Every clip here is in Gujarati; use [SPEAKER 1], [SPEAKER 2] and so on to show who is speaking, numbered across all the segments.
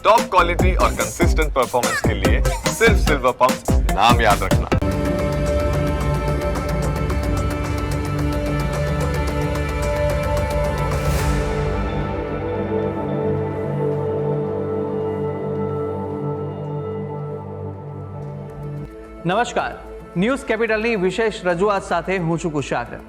[SPEAKER 1] टॉप क्वालिटी और कंसिस्टेंट परफॉर्मेंस के लिए सिर्फ सिल्वर पंप नाम याद रखना।
[SPEAKER 2] નમસ્કાર, ન્યૂઝ કેપિટલની વિશેષ રજૂઆત સાથે હું છું કુશાગ્ર.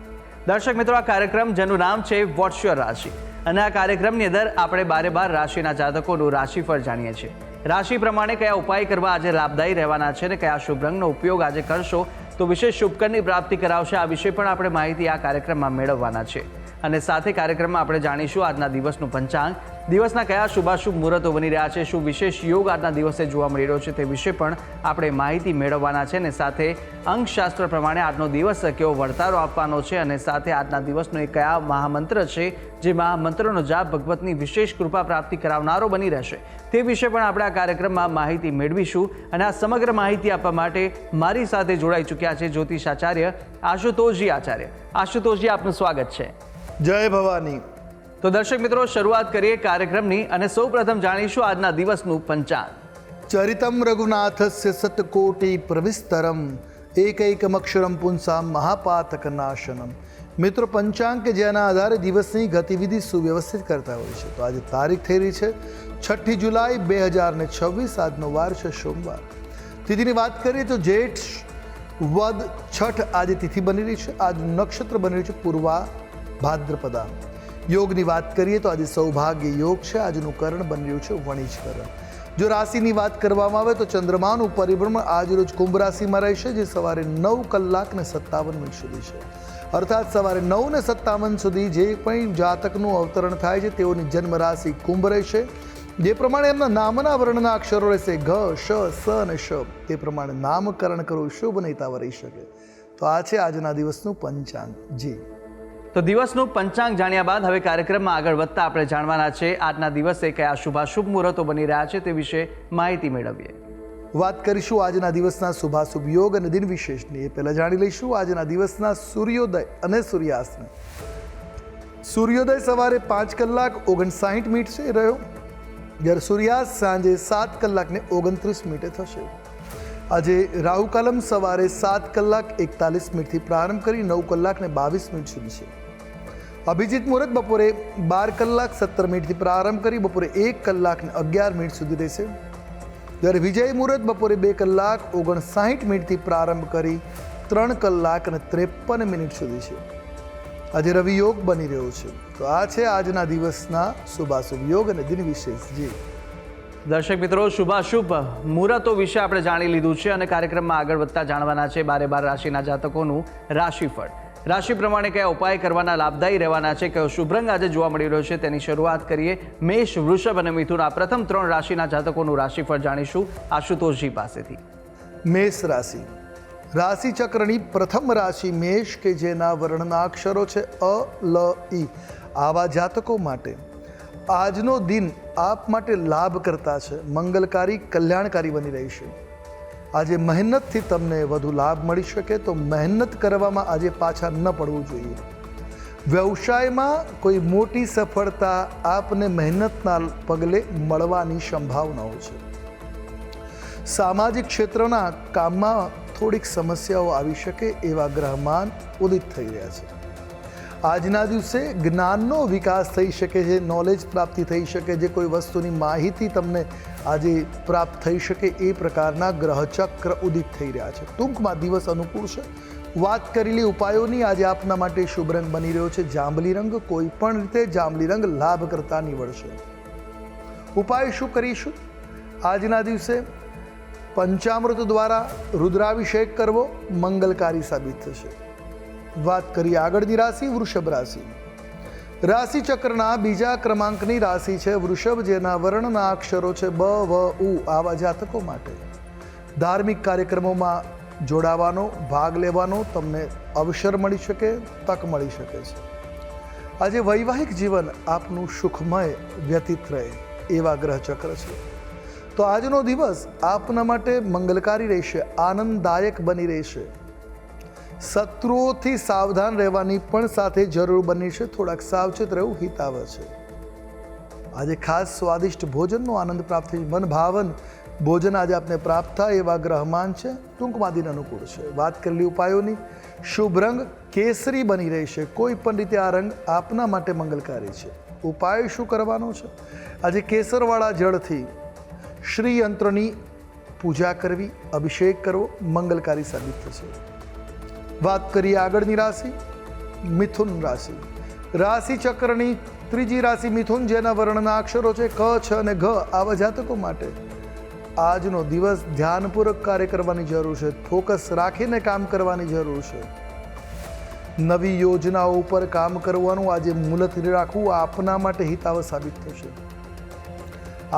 [SPEAKER 2] દર્શક મિત્રો, આ કાર્યક્રમ જેનું નામ છે વોટ્સ યોર રાશિ, અને આ કાર્યક્રમની અંદર આપણે 12 રાશિના જાતકોનું રાશિફળ જાણીએ છીએ. રાશિ પ્રમાણે કયા ઉપાય કરવા આજે લાભદાયી રહેવાના છે અને કયા શુભ રંગનો ઉપયોગ આજે કરશો તો વિશેષ શુભકરની પ્રાપ્તિ કરાવશે, આ વિશે પણ આપણે માહિતી આ કાર્યક્રમમાં મેળવવાના છે. અને સાથે કાર્યક્રમમાં આપણે જાણીશું આજના દિવસનું પંચાંગ, દિવસના કયા શુભાશુભ મુહૂર્તો બની રહ્યા છે, શું વિશેષ યોગ આજના દિવસે જોવા મળી રહ્યો છે તે વિશે પણ આપણે માહિતી મેળવવાના છે. અને સાથે અંકશાસ્ત્ર પ્રમાણે આજનો દિવસ કેવો વર્તારો આપવાનો છે, અને સાથે આજના દિવસનો એ કયા મહામંત્ર છે જે મહામંત્રનો જાપ ભગવતની વિશેષ કૃપા પ્રાપ્તિ કરાવનારો બની રહેશે તે વિશે પણ આપણે આ કાર્યક્રમમાં માહિતી મેળવીશું. અને આ સમગ્ર માહિતી આપવા માટે મારી સાથે જોડાઈ ચૂક્યા છે જ્યોતિષાચાર્ય આશુતોષજી આચાર્ય. આશુતોષજી, આપનું સ્વાગત છે.
[SPEAKER 3] જય ભવાની.
[SPEAKER 2] તો દર્શક મિત્રો, શરૂઆત કરીએ કાર્યક્રમની અને સૌપ્રથમ જાણીશું આજના દિવસનું પંચાંગ.
[SPEAKER 3] ચરિતમ રઘુનાથસ્ય શતકોટિ પ્રવિસ્તરમ એકૈકમક્ષરમ પુંસામ મહાપાતક નાશનમ. મિત્રો, પંચાંગ કે જેના આધારે દિવસની ગતિવિધિ સુવ્યવસ્થિત કરતા હોય છે. તો આજે તારીખ થઈ રહી છે 6 જુલાઈ 2026. આજનો વાર છે સોમવાર. તિથિની વાત કરીએ તો જેઠ વદ છઠ આજે તિથિ બની રહી છે. આજનું નક્ષત્ર બની રહ્યું છે પૂર્વા ભાદ્રપદા. યોગની વાત કરીએ તો આજે સૌભાગ્ય યોગ છે. આજનું કરણ બની રહ્યું છે વણિજ કરણ. જો રાશિની વાત કરવામાં આવે તો ચંદ્રમાનું પરિભ્રમણ આજરોજ કુંભ રાશિમાં રહેશે, જે સવારે 9 કલાક ને 57 મિનિટ સુધી છે. અર્થાત સવારે 9 ને 57 સુધી જે પણ જાતકનું અવતરણ થાય છે તેઓની જન્મ રાશિ કુંભ રહેશે. જે પ્રમાણે એમના નામના વર્ણના અક્ષરો રહેશે ઘ, શ, સ અને શ, તે પ્રમાણે નામકરણ કરવું શુભ નહીતાવ રહી શકે. તો આ છે આજના દિવસનું પંચાંગ. જી,
[SPEAKER 2] તો દિવસનું પંચાંગ જાણ્યા બાદ હવે કાર્યક્રમમાં આગળ વધતા આપણે જાણવાના છે આજના દિવસે કયા શુભાશુભ મુહૂર્તો બની રહ્યા છે તે વિશે માહિતી મેળવીએ.
[SPEAKER 3] વાત કરીશું આજના દિવસના શુભાશુભ યોગ અને દિન વિશેષની. એ પહેલાં જાણી લઈશું આજના દિવસના સૂર્યોદય અને સૂર્યાસ્તને. સૂર્યોદય સવારે 5 કલાક 59 મિનિટ છે રહ્યો, જ્યારે સૂર્યાસ્ત સાંજે 7 કલાક ને 29 મિનિટે થશે. આજે રાહુકાલમ સવારે 7 કલાક 41 મિનિટથી પ્રારંભ કરી 9 કલાક ને 22 મિનિટ સુધી છે. અભિજીત મુહૂર્ત બપોરે 12 કલાક 17 મિનિટથી પ્રારંભ કરી બપોરે 1 કલાક ને 11 મિનિટ સુધી રહેશે. જ્યારે વિજય મુહૂર્ત બપોરે 2 કલાક 59 મિનિટથી પ્રારંભ કરી 3 કલાક અને 53 મિનિટ સુધી છે. આજે રવિ યોગ બની રહ્યો છે. તો આ છે આજના દિવસના શુભાશુભ યોગ અને દિન વિશેષ. જી
[SPEAKER 2] દર્શક મિત્રો, શુભાશુભ મુહૂર્તો વિશે આપણે જાણી લીધું છે અને કાર્યક્રમમાં આગળ વધતા જાણવાના છે 12 રાશિના જાતકોનું રાશિફળ. રાશિ પ્રમાણે કયા ઉપાય કરવાના લાભદાયી રહેવાના છે, કયો શુભ રંગ આજે જોવા મળી રહ્યો છે તેની શરૂઆત કરીએ. મેષ, વૃષભ અને મિથુન, આ પ્રથમ 3 રાશિના જાતકોનું રાશિફળ જાણીશું આશુતોષજી પાસેથી.
[SPEAKER 3] મેષ રાશિ. રાશિ ચક્રની પ્રથમ રાશિ મેષ, કે જેના વર્ણના અક્ષરો છે અ, લ, ઈ. આવા જાતકો માટે આજનો દિન આપ માટે લાભ કરતા છે, મંગલકારી, કલ્યાણકારી બની રહેશે. આજે મહેનતથી તમને વધુ લાભ મળી શકે, તો મહેનત કરવામાં આજે પાછા ન પડવું જોઈએ. વ્યવસાયમાં કોઈ મોટી સફળતા આપને મહેનતના પગલે મળવાની સંભાવનાઓ છે. સામાજિક ક્ષેત્રના કામમાં થોડીક સમસ્યાઓ આવી શકે એવા ગ્રહમાન ઉદિત થઈ રહ્યા છે. આજના દિવસે જ્ઞાનનો વિકાસ થઈ શકે છે, નોલેજ પ્રાપ્તિ થઈ શકે, જે કોઈ વસ્તુની માહિતી તમને આજે પ્રાપ્ત થઈ શકે એ પ્રકારના ગ્રહચક્ર ઉદિત થઈ રહ્યા છે. ટૂંકમાં દિવસ અનુકૂળ છે. વાત કરેલી ઉપાયોની આજે આપના માટે શુભ રંગ બની રહ્યો છે જાંબલી રંગ. કોઈ પણ રીતે જાંબલી રંગ લાભ કરતા નીવડશે. ઉપાય શું કરીશું આજના દિવસે? પંચામૃત દ્વારા રુદ્રાભિષેક કરવો મંગલકારી સાબિત થશે. વાત કરીએ આગળની રાશિ વૃષભ રાશિ. રાશિ ચક્રના બીજા ક્રમાંકની રાશિ છે વૃષભ, જેના વર્ણના અક્ષરો છે બ, વ, ઉ. આવા જાતકો માટે ધાર્મિક કાર્યક્રમોમાં જોડાવાનો, ભાગ લેવાનો તમને અવસર મળી શકે, તક મળી શકે છે. આજે વૈવાહિક જીવન આપનું સુખમય વ્યતીત રહે એવા ગ્રહચક્ર છે. તો આજનો દિવસ આપના માટે મંગલકારી રહેશે, આનંદદાયક બની રહેશે. શત્રુઓથી સાવધાન રહેવાની પણ સાથે જરૂર બની છે. થોડાક સાવચેત રહેવું હિતાવ છે. આજે ખાસ સ્વાદિષ્ટ ભોજનનો આનંદ પ્રાપ્ત થઈ, મન ભાવન ભોજન આજે આપને પ્રાપ્ત થાય એવા ગ્રહમાન છે. ટૂંકમાં દિન અનુકૂળ છે. વાત કરેલી ઉપાયોની, શુભ રંગ કેસરી બની રહેશે. કોઈ પણ રીતે આ રંગ આપના માટે મંગલકારી છે. ઉપાય શું કરવાનો છે? આજે કેસરવાળા જળથી શ્રી યંત્રની પૂજા કરવી, અભિષેક કરવો મંગલકારી સાબિત થશે. વાત કરીએ આગળની રાશિ, મિથુન રાશિ. રાશિ ચક્રની ત્રીજી રાશિ મિથુન, જેના વર્ણના અક્ષરો છે ક, છ અને ઘ. આવા જાતકો માટે આજનો દિવસ ધ્યાનપૂર્વક કાર્ય કરવાની જરૂર છે. ફોકસ રાખીને કામ કરવાની જરૂર છે. નવી યોજનાઓ ઉપર કામ કરવાનું આજે મુલતવી રાખવું આપના માટે હિતાવહ સાબિત થશે.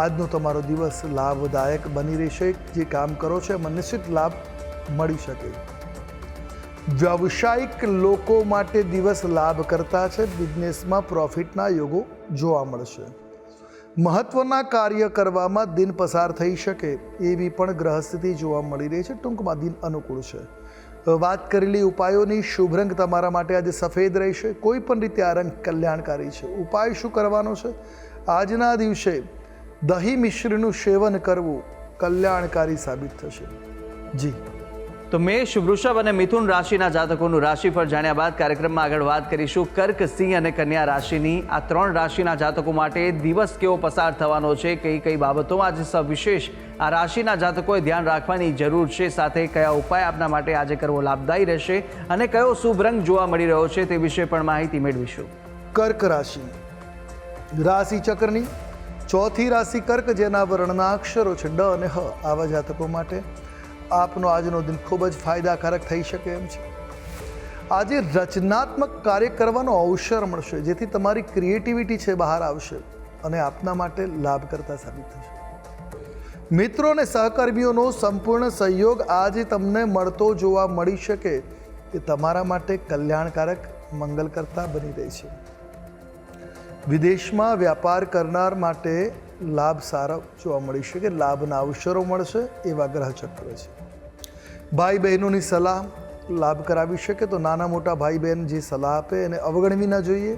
[SPEAKER 3] આજનો તમારો દિવસ લાભદાયક બની રહેશે. જે કામ કરો છો એમાં નિશ્ચિત લાભ મળી શકે. વ્યવસાયિક લોકો માટે દિવસ લાભ કરતા છે. બિઝનેસમાં પ્રોફિટના યોગો જોવા મળશે. મહત્વના કાર્ય કરવામાં દિન પસાર થઈ શકે એવી પણ ગ્રહસ્થિતિ જોવા મળી રહી છે. ટૂંકમાં દિન અનુકૂળ છે. વાત કરેલી ઉપાયોની, શુભ રંગ તમારા માટે આજે સફેદ રહેશે. કોઈ પણ રીતે આ રંગ કલ્યાણકારી છે. ઉપાય શું કરવાનો છે? આજના દિવસે દહીં મિશ્રીનું સેવન કરવું કલ્યાણકારી સાબિત થશે. જી
[SPEAKER 2] તો મેષ, વૃષભ અને મિથુન રાશિના જાતકોનું રાશિફળ જાણ્યા બાદ કાર્યક્રમમાં આગળ વાત કરીશું કર્ક, સિંહ અને કન્યા રાશિની. આ 3 રાશિના જાતકો માટે દિવસ કેવો પસાર થવાનો છે, કઈ કઈ બાબતોમાં આજે સવિશેષ આ રાશિના જાતકોએ ધ્યાન રાખવાની જરૂર છે, સાથે કયા ઉપાય આપના માટે આજે કરવો લાભદાયી રહેશે અને કયો શુભ રંગ જોવા મળી રહ્યો છે તે વિશે પણ માહિતી મેળવીશું.
[SPEAKER 3] કર્ક રાશિ, રાશિ ચક્રની ચોથી રાશિ કર્ક, જેના વર્ણના અક્ષરો છે ડ અને હ. આવા જાતકો માટે આપનો આજનો દિન ખૂબ જ ફાયદાકારક થઈ શકે એમ છે. આજે રચનાત્મક કાર્ય કરવાનો અવસર મળશે, જેથી તમારી ક્રિએટિવિટી છે બહાર આવશે અને આપના માટે લાભ કરતા સાબિત થશે. મિત્રો અને સહકર્મીઓનો સંપૂર્ણ સહયોગ આજે તમને મળતો જોવા મળી શકે એ તમારા માટે કલ્યાણકારક મંગલ કરતા બની રહી છે. વિદેશમાં વ્યાપાર કરનાર માટે લાભ સારો જોવા મળી શકે. લાભના અવસરો મળશે એવા ગ્રહચક્ર છે. ભાઈ બહેનોની સલાહ લાભ કરાવી શકે, તો નાના મોટા ભાઈ બહેન જે સલાહ આપે એને અવગણવી ના જોઈએ.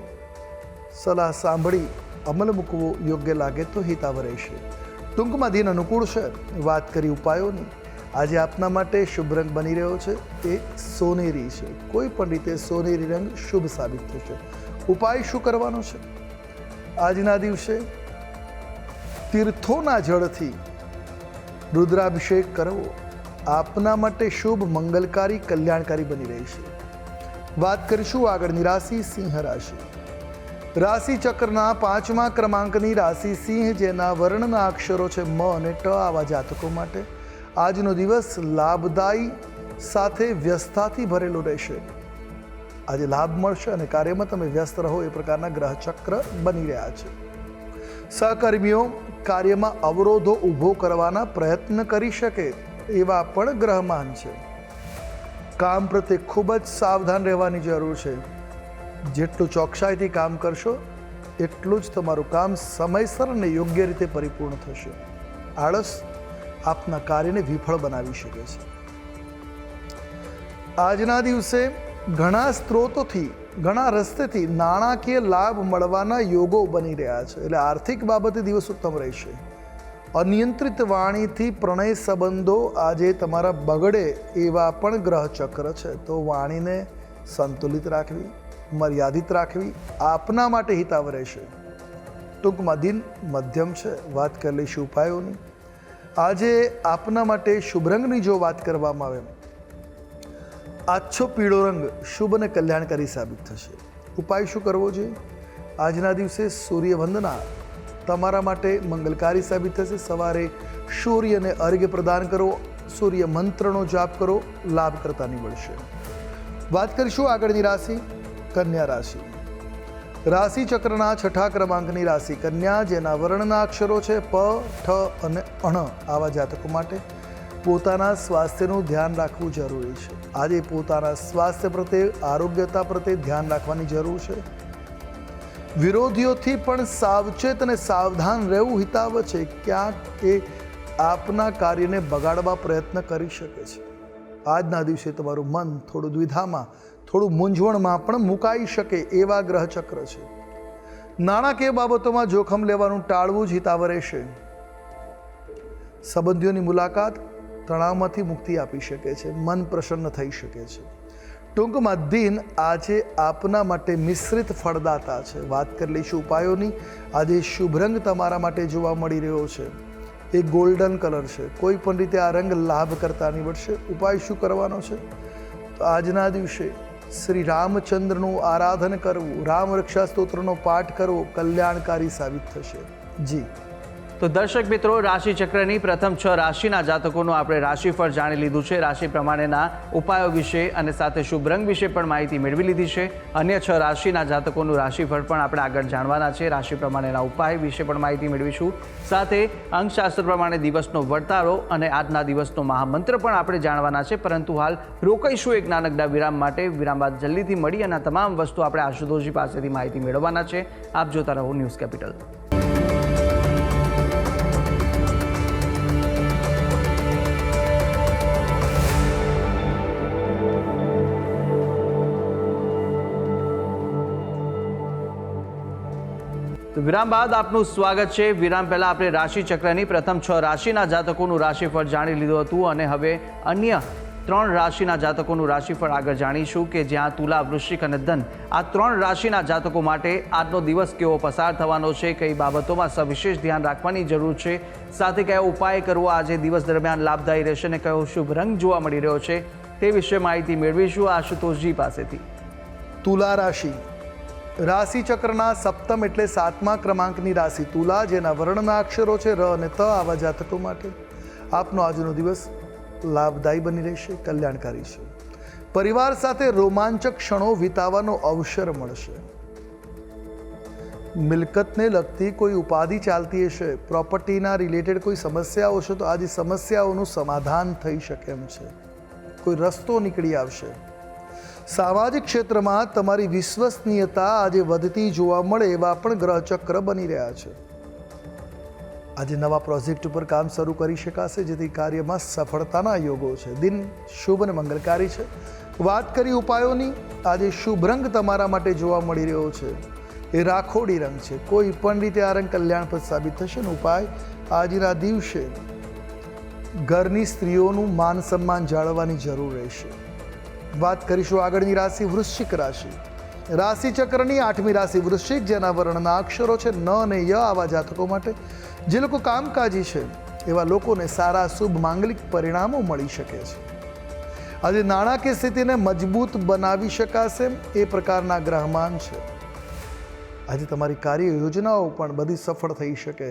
[SPEAKER 3] સલાહ સાંભળી અમલ મૂકવો યોગ્ય લાગે તો હિતાવહ રહેશે. ટૂંકમાં દિન અનુકૂળ છે. વાત કરી ઉપાયોની, આજે આપના માટે શુભ રંગ બની રહ્યો છે એ સોનેરી છે. કોઈ પણ રીતે સોનેરી રંગ શુભ સાબિત થશે. ઉપાય શું કરવાનો છે? આજના દિવસે તીર્થોના જળથી રુદ્રાભિષેક કરવો આપના માટે શુભ, મંગલકારી, કલ્યાણકારી બની રહી છે. વાત કરીશું આગળની રાશિ, સિંહ રાશિ. રાશિ ચક્રના 5મા ક્રમાંકની રાશિ સિંહ, જેના વર્ણના અક્ષરો છે મ અને ટ. આવા જાતકો માટે આજનો દિવસ લાભદાયી સાથે વ્યસ્તતાથી ભરેલો રહેશે. આજે લાભ મળશે અને કાર્યમાં તમે વ્યસ્ત રહો એ પ્રકારના ગ્રહચક્ર બની રહ્યા છે. સહકર્મીઓ કાર્યમાં અવરોધો ઊભો કરવાના પ્રયત્ન કરી શકે એવા પણ ગ્રહમાન છે. કામ પ્રત્યે ખૂબ જ સાવધાન રહેવાની જરૂર છે. જેટલું ચોકસાઈથી કામ કરશો એટલું જ તમારું કામ સમયસર અને યોગ્ય રીતે પરિપૂર્ણ થશે. આળસ આપના કાર્યને વિફળ બનાવી શકે છે. આજના દિવસે ઘણા સ્ત્રોતોથી, ઘણા રસ્તેથી નાણાકીય લાભ મળવાના યોગો બની રહ્યા છે. એટલે આર્થિક બાબતે દિવસ ઉત્તમ રહેશે. અનિયંત્રિત વાણીથી પ્રણય સંબંધો આજે તમારા બગડે એવા પણ ગ્રહચક્ર છે. તો વાણીને સંતુલિત રાખવી, મર્યાદિત રાખવી આપના માટે હિતાવહ રહેશે. ટૂંકમાં દિન મધ્યમ છે. વાત કરી લઈશું ઉપાયોની. આજે આપના માટે શુભ રંગની જો વાત કરવામાં આવે, આછો પીળો રંગ શુભ અને કલ્યાણકારી સાબિત થશે. ઉપાય શું કરવો જોઈએ? આજના દિવસે સૂર્ય વંદના તમારા માટે મંગલકારી સાબિત થશે. સવારે સૂર્યને અર્ઘ્ય પ્રદાન કરો, સૂર્ય મંત્રનો જાપ કરો, લાભ કરતા નીવડશે. વાત કરીશું આગળની રાશિ, કન્યા રાશિ. રાશિ ચક્રના 6ઠા ક્રમાંકની રાશિ કન્યા, જેના વર્ણના અક્ષરો છે પ, ઠ અને અણ. આવા જાતકો માટે પોતાના સ્વાસ્થ્યનું ધ્યાન રાખવું જરૂરી છે. આજે પોતાના સ્વાસ્થ્ય પ્રત્યે, આરોગ્યતા પ્રત્યે ધ્યાન રાખવાની જરૂર છે. વિરોધીઓથી પણ સાવચેત અને સાવધાન રહેવું હિતાવહ છે. ક્યાંક એ આપના કાર્યને બગાડવા પ્રયત્ન કરી શકે છે. આજના દિવસે તમારું મન થોડું દ્વિધામાં, થોડું મૂંઝવણમાં પણ મુકાઈ શકે એવા ગ્રહચક્ર છે. નાણાકીય બાબતોમાં જોખમ લેવાનું ટાળવું જ હિતાવહ રહેશે. સંબંધીઓની મુલાકાત તણાવમાંથી મુક્તિ આપી શકે છે. મન પ્રસન્ન થઈ શકે છે. ટૂંકમાં દિન આજે આપના માટે મિશ્રિત ફળદાતા છે. વાત કરી લઈશું ઉપાયોની. આજે શુભ રંગ તમારા માટે જોવા મળી રહ્યો છે એ ગોલ્ડન કલર છે. કોઈ પણ રીતે આ રંગ લાભ કરતા નીવડશે. ઉપાય શું કરવાનો છે? તો આજના દિવસે શ્રી રામચંદ્રનું આરાધન કરવું, રામ રક્ષા સ્તોત્રનો પાઠ કરવો કલ્યાણકારી સાબિત થશે. જી
[SPEAKER 2] તો દર્શક મિત્રો, રાશિચક્રની પ્રથમ 6 રાશિના જાતકોનું આપણે રાશિફળ જાણી લીધું છે. રાશિ પ્રમાણેના ઉપાયો વિશે અને સાથે શુભ રંગ વિશે પણ માહિતી મેળવી લીધી છે. અન્ય 6 રાશિના જાતકોનું રાશિફળ પણ આપણે આગળ જાણવાના છે. રાશિ પ્રમાણેના ઉપાય વિશે પણ માહિતી મેળવીશું. સાથે અંકશાસ્ત્ર પ્રમાણે દિવસનો વર્તારો અને આજના દિવસનો મહામંત્ર પણ આપણે જાણવાના છે. પરંતુ હાલ રોકાઈશું એક નાનકડા વિરામ માટે. વિરામ બાદ જલ્દીથી મળી અને તમામ વસ્તુ આપણે આશુતોષજી પાસેથી માહિતી મેળવવાના છે. આપ જોતા રહો ન્યૂઝ કેપિટલ. તો વિરામ બાદ આપનું સ્વાગત છે. વિરામ પહેલા આપણે રાશિચક્રની પ્રથમ 6 રાશિના જાતકોનું રાશિફળ જાણી લીધું હતું અને હવે અન્ય 3 રાશિના જાતકોનું રાશિફળ આગળ જાણીશું કે જ્યાં તુલા, વૃશ્ચિક અને ધન આ 3 રાશિના જાતકો માટે આજનો દિવસ કેવો પસાર થવાનો છે, કઈ બાબતોમાં સવિશેષ ધ્યાન રાખવાની જરૂર છે, સાથે કયો ઉપાય કરવો આજે દિવસ દરમિયાન લાભદાયી રહેશે અને કયો શુભ રંગ જોવા મળી રહ્યો છે તે વિશે માહિતી મેળવીશું આશુતોષજી પાસેથી.
[SPEAKER 3] તુલા રાશિ રાશિચક્રના સપ્તમ એટલે 7મા ક્રમાંકની રાશિ તુલા, જેના વર્ણના અક્ષરો છે ર અને ત. આવા જાતકો માટે આપનો આજનો દિવસ લાભદાયી બની રહેશે, કલ્યાણકારી છે. પરિવાર સાથે રોમાંચક ક્ષણો વિતાવવાનો અવસર મળશે. મિલકતને લગતી કોઈ ઉપાધિ ચાલતી હશે, પ્રોપર્ટીના રિલેટેડ કોઈ સમસ્યાઓ છે તો આજે સમસ્યાઓનું સમાધાન થઈ શકે એમ છે. કોઈ રસ્તો નીકળી આવશે. સામાજિક ક્ષેત્રમાં તમારી વિશ્વસનીયતા આજે વધતી જોવા મળે એવા પણ ગ્રહચક્ર બની રહ્યા છે. આજે નવા પ્રોજેક્ટ ઉપર કામ શરૂ કરી શકાશે, જેથી કાર્યમાં સફળતાના યોગો છે. દિન શુભ અને મંગલકારી છે. વાત કરી ઉપાયોની. આજે શુભ રંગ તમારા માટે જોવા મળી રહ્યો છે એ રાખોડી રંગ છે. કોઈ પણ રીતે આ રંગ કલ્યાણપ્રદ સાબિત થશે. ઉપાય આજના દિવસે ઘરની સ્ત્રીઓનું માન સન્માન જાળવવાની જરૂર રહેશે. વાત કરીશું આગળની રાશિ વૃશ્ચિક રાશિ. રાશિચક્રની 8મી રાશિ વૃશ્ચિક, જેના વર્ણના અક્ષરો છે ન અને ય. આવા જાતકો માટે જે લોકો કામકાજી છે એવા લોકોને સારા શુભ માંગલિક પરિણામો મળી શકે છે. આજે નાણાકીય સ્થિતિને મજબૂત બનાવી શકાશે એ પ્રકારના ગ્રહમાન છે. આજે તમારી કાર્ય યોજનાઓ પણ બધી સફળ થઈ શકે.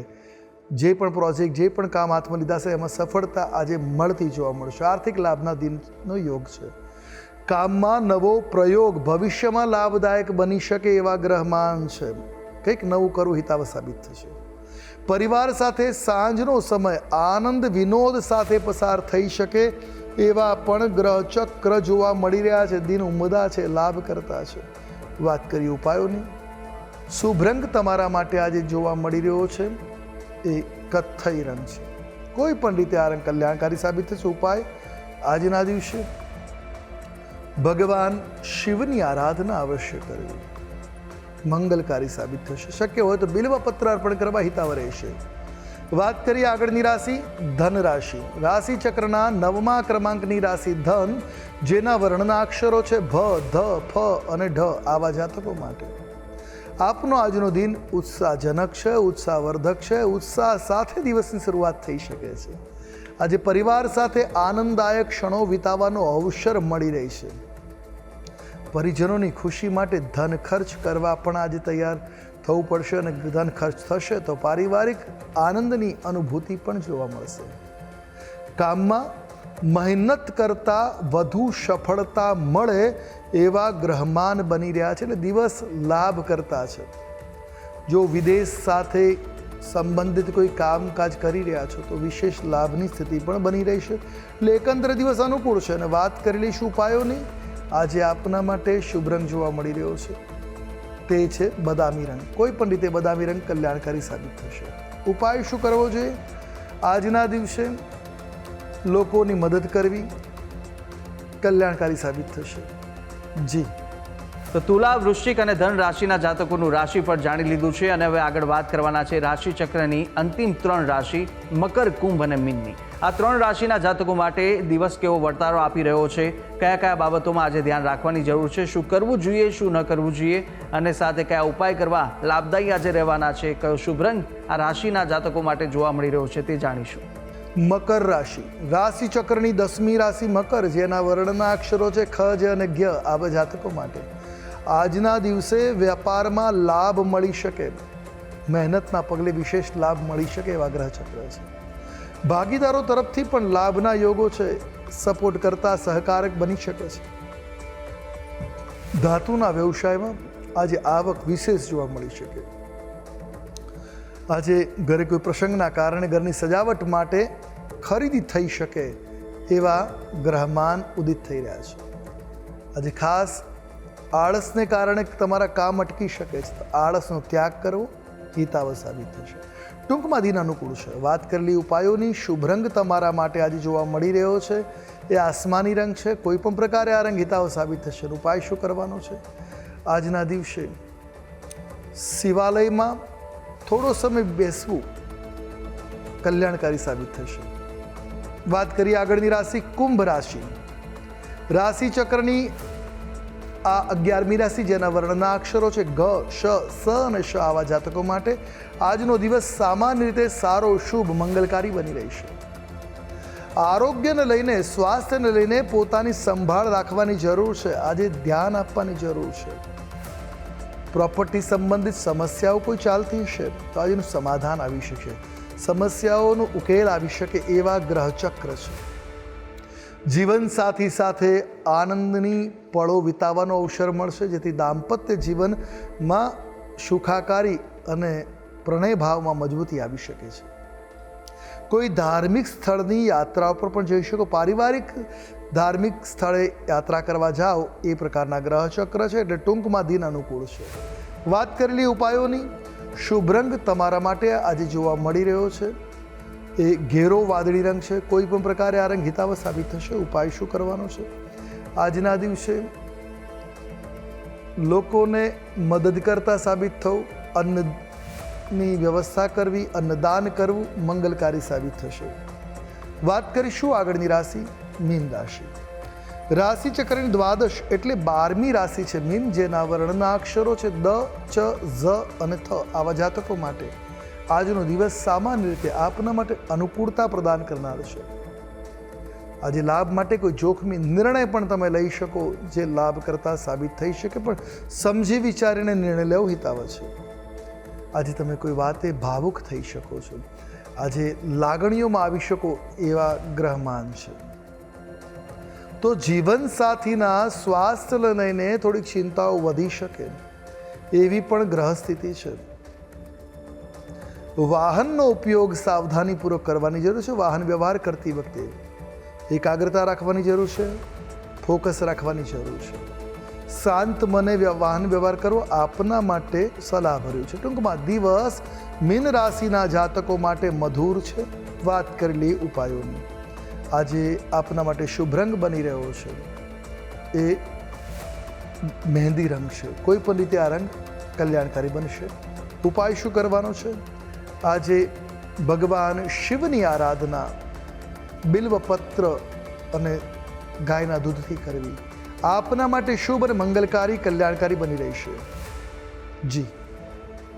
[SPEAKER 3] જે પણ પ્રોજેક્ટ, જે પણ કામ હાથમાં લીધા છે એમાં સફળતા આજે મળતી જોવા મળશે. આર્થિક લાભના દિનનો યોગ છે. કામમાં નવો પ્રયોગ ભવિષ્યમાં લાભદાયક બની શકે એવા ગ્રહમાન છે. કંઈક નવું કરવું હિતાવહ સાબિત થશે. પરિવાર સાથે સાંજનો સમય આનંદ વિનોદ સાથે પસાર થઈ શકે એવા પણ ગ્રહચક્ર જોવા મળી રહ્યા છે. દિન ઉમદા છે, લાભ કરતા છે. વાત કરી ઉપાયોની. શુભ રંગ તમારા માટે આજે જોવા મળી રહ્યો છે એ કથ્થઈ રંગ છે. કોઈ પણ રીતે આ રંગ કલ્યાણકારી સાબિત થશે. ઉપાય આજના દિવસે ભગવાન શિવની આરાધના અવશ્ય કરવી, મંગલકારી સાબિત થશે. શક્ય હોય તો બિલ્વપત્ર અર્પણ કરવા હિતાવહ રહેશે. વાત કરીએ આગળની રાશિ ધન રાશિ. રાશિચક્રના 9મા ક્રમાંકની રાશિ ધન, જેના વર્ણના અક્ષરો છે ભ, ધ, ફ અને ઢ. આવા જાતકો માટે આપનો આજનો દિન ઉત્સાહજનક છે, ઉત્સાહવર્ધક છે. ઉત્સાહ સાથે દિવસની શરૂઆત થઈ શકે છે. આજે પરિવાર સાથે આનંદદાયક ક્ષણો વિતાવવાનો અવસર મળી રહેશે. પરિજનોની ખુશી માટે ધન ખર્ચ કરવા પણ આજે તૈયાર થવું પડશે અને ધન ખર્ચ થશે તો પારિવારિક આનંદની અનુભૂતિ પણ જોવા મળશે. કામમાં મહેનત કરતાં વધુ સફળતા મળે એવા ગ્રહમાન બની રહ્યા છે. એટલે દિવસ લાભ કરતા છે. જો વિદેશ સાથે સંબંધિત કોઈ કામકાજ કરી રહ્યા છો તો વિશેષ લાભની સ્થિતિ પણ બની રહેશે. એટલે એકંદરે દિવસ અનુકૂળ છે. અને વાત કરી લઈશું ઉપાયોની. આજે આપના માટે શુભ રંગ જોવા મળી રહ્યો છે તે છે બદામી રંગ. કોઈ પણ રીતે બદામી રંગ કલ્યાણકારી સાબિત થશે. ઉપાય શું કરવો જોઈએ? આજના દિવસે લોકોની મદદ કરવી કલ્યાણકારી સાબિત થશે. જી
[SPEAKER 2] તો તુલા, વૃશ્ચિક અને ધન રાશિના જાતકોનું રાશિફળ જાણી લીધું છે અને હવે આગળ વાત કરવાના છે રાશિચક્રની અંતિમ 3 રાશિ મકર, કુંભ અને મીનની. આ 3 રાશિના જાતકો માટે દિવસ કેવો વર્તારો આપી રહ્યો છે, કયા કયા બાબતોમાં આજે ધ્યાન રાખવાની જરૂર છે, શું કરવું જોઈએ, શું ન કરવું જોઈએ અને સાથે કયા ઉપાય કરવા લાભદાયી આજે રહેવાના છે, કયો શુભ રંગ આ રાશિના જાતકો માટે જોવા મળી રહ્યો છે તે જાણીશું.
[SPEAKER 3] મકર રાશિ, રાશિ ચક્રની 10મી રાશિ મકર, જેના વર્ણના અક્ષરો છે ખ, જ અને જ્ઞ. આવા જાતકો માટે આજના દિવસે વેપારમાં લાભ મળી શકે, મહેનતના પગલે વિશેષ લાભ મળી શકે એવા ગ્રહ ચક્ર છે. ભાગીદારો તરફથી પણ લાભના યોગો છે, સપોર્ટ કરતા સહકારક બની શકે છે. ધાતુના વ્યવસાયમાં આજે આવક વિશેષ જોવા મળી શકે. આજે ઘરે કોઈ પ્રસંગના કારણે ઘરની સજાવટ માટે ખરીદી થઈ શકે એવા ગ્રહમાન ઉદિત થઈ રહ્યા છે. આજે ખાસ આળસને કારણે તમારા કામ અટકી શકે છે, તો આળસનો ત્યાગ કરવો હિતાવ સાબિત થશે. ટૂંકમાં દિન અનુકૂળ છે. વાત કરેલી ઉપાયોની શુભ રંગ તમારા માટે આજે જોવા મળી રહ્યો છે એ આસમાની રંગ છે. કોઈ પણ પ્રકારે આ રંગ હિતાવ સાબિત થશે. ઉપાય શું કરવાનો છે? આજના દિવસે શિવાલયમાં થોડો સમય બેસવું કલ્યાણકારી સાબિત થશે. વાત કરીએ આગળની રાશિ કુંભ રાશિ. રાશિ ચક્રની આ 11મી રાશિ, જેના વર્ણના અક્ષરો છે ગ, શ, સ અને શ. આવા જાતકો માટે આજનો દિવસ સામાન્ય રીતે સારો, શુભ, મંગલકારી બની રહેશે. આરોગ્યને લઈને, સ્વાસ્થ્યને લઈને પોતાની સંભાળ રાખવાની જરૂર છે. આજે ધ્યાન આપવાની જરૂર છે. પ્રોપર્ટી સંબંધિત સમસ્યાઓ કોઈ ચાલતી હશે તો આજનું સમાધાન આવી શકે, સમસ્યાઓનો ઉકેલ આવી શકે એવા ગ્રહચક્ર છે. જીવનસાથી સાથે આનંદની પળો વિતાવવાનો અવસર મળશે, જેથી દાંપત્ય જીવનમાં સુખાકારી અને પ્રણય ભાવમાં મજબૂતી આવી શકે છે. કોઈ ધાર્મિક સ્થળની યાત્રા પર પણ જઈ શકો. પારિવારિક ધાર્મિક સ્થળે યાત્રા કરવા જાઓ એ પ્રકારના ગ્રહચક્ર છે, એટલે ટૂંકમાં દિન અનુકૂળ છે. વાત કરેલી ઉપાયોની શુભ રંગ તમારા માટે આજે જોવા મળી રહ્યો છે એ ઘેરો વાદળી રંગ છે. કોઈ પણ પ્રકારે આ રંગ હિતાવ સાબિત થશે. ઉપાય શું કરવાનો છે? આજના દિવસે લોકોને મદદ કરતા સાબિત થવું, અન્નની વ્યવસ્થા કરવી, અન્નદાન કરવું મંગલકારી સાબિત થશે. વાત કરીશું આગળની રાશિ મીન રાશિ. રાશિ ચક્રની 12 એટલે 12મી રાશિ છે મીન, જેના વર્ણના અક્ષરો છે દ, ચ, ઝ અને થ. આવા જાતકો માટે આજનો દિવસ સામાન્ય રીતે આપના માટે અનુકૂળતા પ્રદાન કરનાર છે. આજે લાભ માટે કોઈ જોખમી નિર્ણય પણ તમે લઈ શકો, જે લાભ કરતા સાબિત થઈ શકે, પણ સમજી વિચારીને નિર્ણય લેવો હિતાવ છે. આજે તમે કોઈ વાતે ભાવુક થઈ શકો છો. આજે લાગણીઓમાં આવી શકો એવા ગ્રહમાન છે. તો જીવનસાથીના સ્વાસ્થ્યને લઈને થોડીક ચિંતાઓ વધી શકે એવી પણ ગ્રહ સ્થિતિ છે. વાહનનો ઉપયોગ સાવધાનીપૂર્વક કરવાની જરૂર છે. વાહન વ્યવહાર કરતી વખતે એકાગ્રતા રાખવાની જરૂર છે, ફોકસ રાખવાની જરૂર છે. શાંત મને વાહન વ્યવહાર કરવો આપના માટે સલાહભર્યું છે. ટૂંકમાં દિવસ મીન રાશિના જાતકો માટે મધુર છે. વાત કરેલી ઉપાયોની આજે આપના માટે શુભ રંગ બની રહ્યો છે એ મહેંદી રંગ છે. કોઈ પણ રીતે આ રંગ કલ્યાણકારી બનશે. ઉપાય શું કરવાનો છે? આજે ભગવાન શિવની આરાધના બિલ્વપત્ર અને ગાયના દૂધથી કરવી આપના માટે શુભ અને મંગલકારી, કલ્યાણકારી બની રહેશે. જી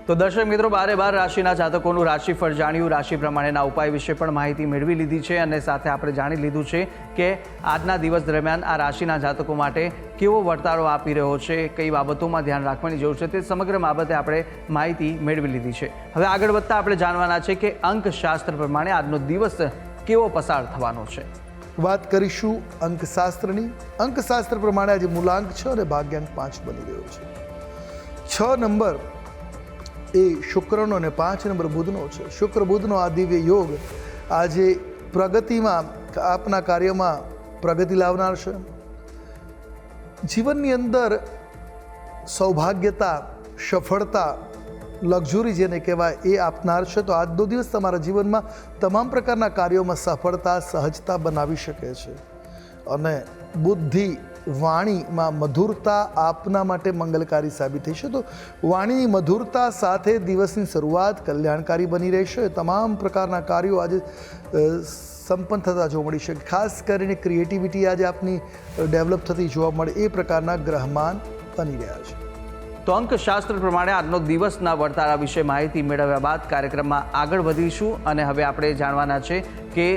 [SPEAKER 2] તો દર્શક મિત્રો, 12 રાશિના જાતકોનું રાશિફળ જાણ્યું, રાશિ પ્રમાણેના ઉપાય વિશે પણ માહિતી મેળવી લીધી છે અને સાથે આપણે જાણી લીધું છે કે આજના દિવસ દરમિયાન આ રાશિના જાતકો માટે કેવો વર્તારો આપી રહ્યો છે, કઈ બાબતોમાં ધ્યાન રાખવાની જરૂર છે, તે સમગ્ર બાબતે આપણે માહિતી મેળવી લીધી છે. હવે આગળ વધતા આપણે જાણવાના છે કે અંકશાસ્ત્ર પ્રમાણે આજનો દિવસ કેવો પસાર થવાનો છે.
[SPEAKER 3] વાત કરીશું અંકશાસ્ત્રની. અંકશાસ્ત્ર પ્રમાણે આજે મૂલાંક 6 અને ભાગ્યાંક 5 બની રહ્યો છે. 6 નંબર એ શુક્રનો અને 5 નંબર બુધનો છે. શુક્ર બુધનો આ દિવ્ય યોગ આજે પ્રગતિમાં, આપના કાર્યમાં પ્રગતિ લાવનાર છે. જીવનની અંદર સૌભાગ્યતા, સફળતા, લક્ઝરી જેને કહેવાય એ આપનાર છે. તો આજનો દિવસ તમારા જીવનમાં તમામ પ્રકારના કાર્યોમાં સફળતા, સહજતા બનાવી શકે છે અને બુદ્ધિ વાણીમાં મધુરતા આપના માટે મંગલકારી સાબિત થઈ છે. તો વાણીની મધુરતા સાથે દિવસની શરૂઆત કલ્યાણકારી બની રહેશે. તમામ પ્રકારના કાર્યો આજે સંપન્ન થતા જોવા મળી શકે. ખાસ કરીને ક્રિએટિવિટી આજે આપની ડેવલપ થતી જોવા મળે એ પ્રકારના ગ્રહમાન બની રહ્યા છે.
[SPEAKER 2] તો અંકશાસ્ત્ર પ્રમાણે આજનો દિવસના વર્તારા વિશે માહિતી મેળવ્યા બાદ કાર્યક્રમમાં આગળ વધીશું અને હવે આપણે જાણવાના છે કે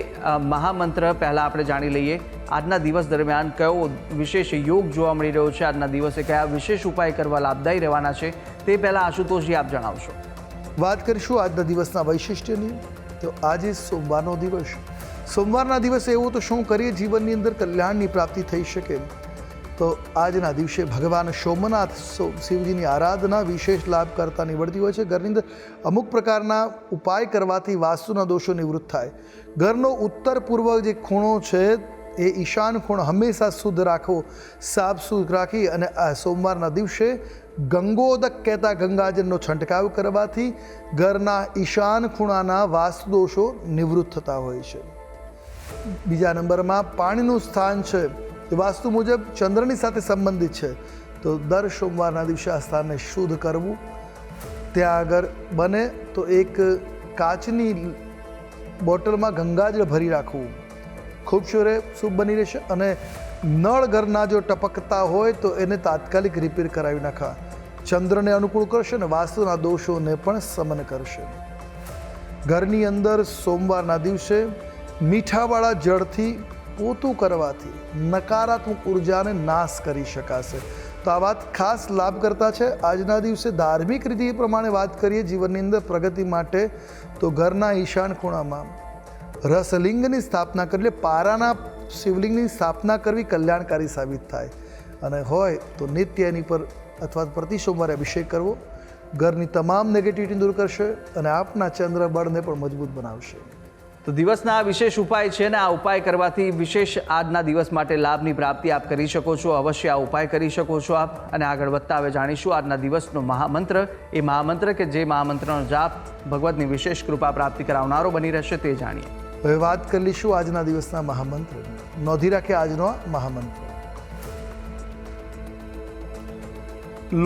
[SPEAKER 2] મહામંત્ર પહેલાં આપણે જાણી લઈએ. આજના દિવસ દરમિયાન કયો વિશેષ યોગ જોવા મળી રહ્યો છે, આજના દિવસે કયા વિશેષ ઉપાય કરવા લાભદાયી રહેવાના છે, તે પહેલાં આશુતોષજી આપ જણાવશો.
[SPEAKER 3] વાત કરીશું આજના દિવસના વૈશિષ્ટ્યની. તો આજે સોમવારનો દિવસ. સોમવારના દિવસે એવું તો શું કરીએ જીવનની અંદર કલ્યાણની પ્રાપ્તિ થઈ શકે. તો આજના દિવસે ભગવાન સોમનાથ શિવજીની આરાધના વિશેષ લાભ કરતા નીવડતી હોય છે. ઘરની અંદર અમુક પ્રકારના ઉપાય કરવાથી વાસ્તુના દોષો નિવૃત્ત થાય. ઘરનો ઉત્તર પૂર્વ જે ખૂણો છે એ ઈશાન ખૂણો હંમેશા શુદ્ધ રાખવો, સાફ સુથ રાખી અને આ સોમવારના દિવસે ગંગોદક કહેતા ગંગાજળનો છંટકાવ કરવાથી ઘરના ઈશાન ખૂણાના વાસ્તુ દોષો નિવૃત્ત થતા હોય છે. બીજા નંબરમાં પાણીનું સ્થાન છે એ વાસ્તુ મુજબ ચંદ્રની સાથે સંબંધિત છે. તો દર સોમવારના દિવસે આ સ્થાનને શુદ્ધ કરવું. ત્યાં આગળ બને તો એક કાચની બોટલમાં ગંગાજળ ભરી રાખવું, ખૂબ શુભ બની રહેશે. અને નળ ઘરના જો ટપકતા હોય તો એને તાત્કાલિક રિપેર કરાવી નાખવા. ચંદ્રને અનુકૂળ કરશે અને વાસ્તુના દોષોને પણ શમન કરશે. ઘરની અંદર સોમવારના દિવસે મીઠાવાળા જળથી પોતું કરવાથી નકારાત્મક ઉર્જાને નાશ કરી શકાશે. તો આ વાત ખાસ લાભ કરતા છે. આજના દિવસે ધાર્મિક રીતિ પ્રમાણે વાત કરીએ જીવનની અંદર પ્રગતિ માટે, તો ઘરના ઈશાન ખૂણામાં રસલિંગની સ્થાપના કરી, એટલે પારાના શિવલિંગની સ્થાપના કરવી કલ્યાણકારી સાબિત થાય. અને હોય તો નિત્ય એની પર અથવા પ્રતિ સોમવારે અભિષેક કરવો ઘરની તમામ નેગેટિવિટી દૂર કરશે અને આપના ચંદ્ર બળને પણ મજબૂત બનાવશે.
[SPEAKER 2] તો દિવસના આ વિશેષ ઉપાય છે ને આ ઉપાય કરવાથી વિશેષ આજના દિવસ માટે લાભની પ્રાપ્તિ આપ કરી શકો છો. અવશ્ય આ ઉપાય કરી શકો છો આપ. અને આગળ વધતા હવે જાણીશું આજના દિવસનો મહામંત્ર. એ મહામંત્ર કે જે મહામંત્રનો જાપ ભગવતની વિશેષ કૃપા પ્રાપ્તિ કરાવનારો બની રહેશે તે જાણીએ.
[SPEAKER 3] હવે વાત કરી લઈશું આજના દિવસના મહામંત્ર. નોંધી રાખે આજનો મહામંત્ર.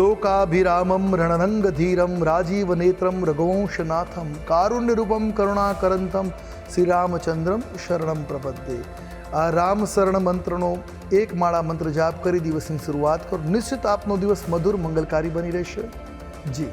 [SPEAKER 3] લોકાભિરામમ રણરંગ ધીરમ રાજીવ નેત્રમ રઘુવંશનાથમ કારુણ્યરૂપમ કરુણાકરંતમ શ્રી રામચંદ્રમ શરણમ પ્રપદ્યે. આ રામ શરણ મંત્રનો એક માળા મંત્ર જાપ કરી દિવસની શરૂઆત કરો. નિશ્ચિત આપનો દિવસ મધુર મંગલકારી બની રહેશે. જી.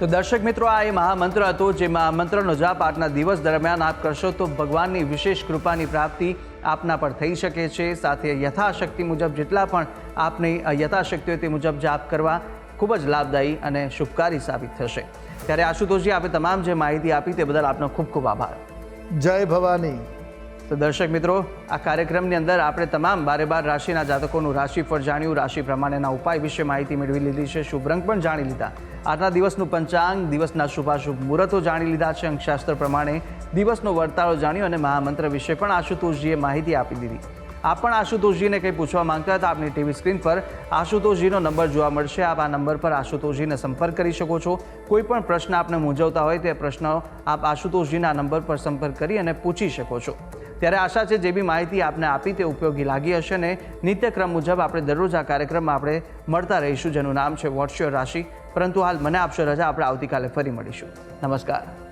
[SPEAKER 2] તો દર્શક મિત્રો, આ એ મહામંત્ર હતો જે મહામંત્રનો જાપ આજના દિવસ દરમિયાન આપ કરશો તો ભગવાનની વિશેષ કૃપાની પ્રાપ્તિ આપના પર થઈ શકે છે. સાથે યથાશક્તિ મુજબ જેટલા પણ આપની યથાશક્તિ હોય તે મુજબ જાપ કરવા ખૂબ જ લાભદાયી અને શુભકારી સાબિત થશે. ત્યારે આશુતોષજી, આપે તમામ જે માહિતી આપી તે બદલ આપનો ખૂબ ખૂબ આભાર.
[SPEAKER 3] જય ભવાની.
[SPEAKER 2] તો દર્શક મિત્રો, આ કાર્યક્રમની અંદર આપણે તમામ 12 રાશિના જાતકોનું રાશિફળ જાણ્યું, રાશિ પ્રમાણેના ઉપાય વિશે માહિતી મેળવી લીધી છે, શુભ રંગ પણ જાણી લીધા, આજના દિવસનું પંચાંગ, દિવસના શુભાશુભ મુહૂર્તો જાણી લીધા છે, અંકશાસ્ત્ર પ્રમાણે દિવસનો વર્તાળો જાણ્યો અને મહામંત્ર વિશે પણ આશુતોષજીએ માહિતી આપી દીધી. આપ પણ આશુતોષજીને કંઈ પૂછવા માંગતા હતા, આપની ટીવી સ્ક્રીન પર આશુતોષજીનો નંબર જોવા મળશે. આપ આ નંબર પર આશુતોષજીને સંપર્ક કરી શકો છો. કોઈ પણ પ્રશ્ન આપને મૂંઝવતા હોય તે પ્રશ્નો આપ આશુતોષજીના નંબર પર સંપર્ક કરી અને પૂછી શકો છો. ત્યારે આશા છે જે બી માહિતી આપને આપી તે ઉપયોગી લાગી હશે ને નિત્યક્રમ મુજબ આપણે દરરોજ આ કાર્યક્રમમાં આપણે મળતા રહીશું જેનું નામ છે વોટ્સ યોર રાશિ. પરંતુ હાલ મને આપશો રજા. આપણે આવતીકાલે ફરી મળીશું. નમસ્કાર.